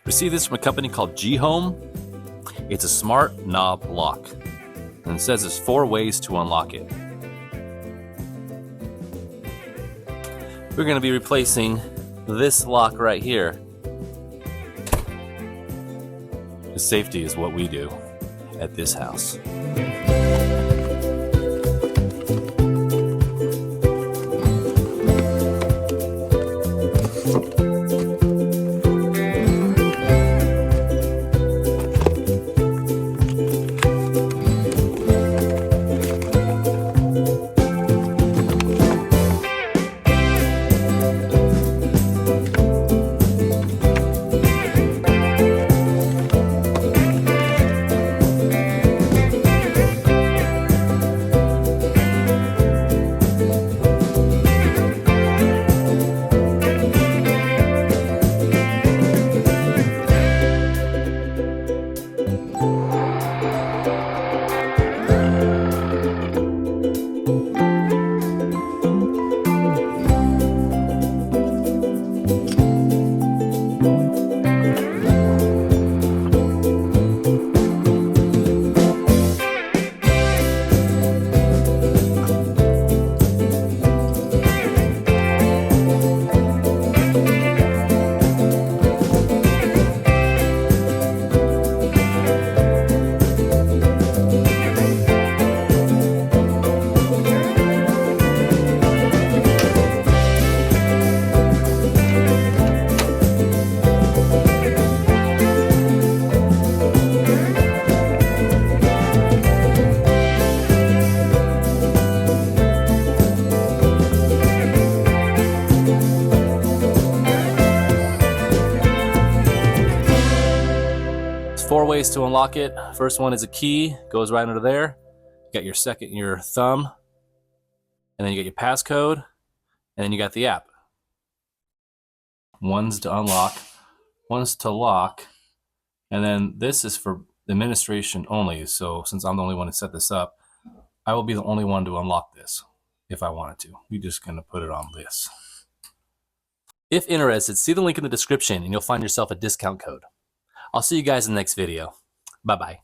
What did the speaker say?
Received this from a company called GHome. It's a smart knob lock, and it says there's 4 ways to unlock it. We're going to be replacing this lock right here. Safety is what we do at this house. There's 4 ways to unlock it. First one is a key, goes right under there. You got your thumb, and then you got your passcode, and then you got the app. One's to unlock, one's to lock, and then this is for administration only. So since I'm the only one to set this up, I will be the only one to unlock this if I wanted to. We're just gonna put it on this. If interested, see the link in the description and you'll find yourself a discount code. I'll see you guys in the next video. Bye-bye.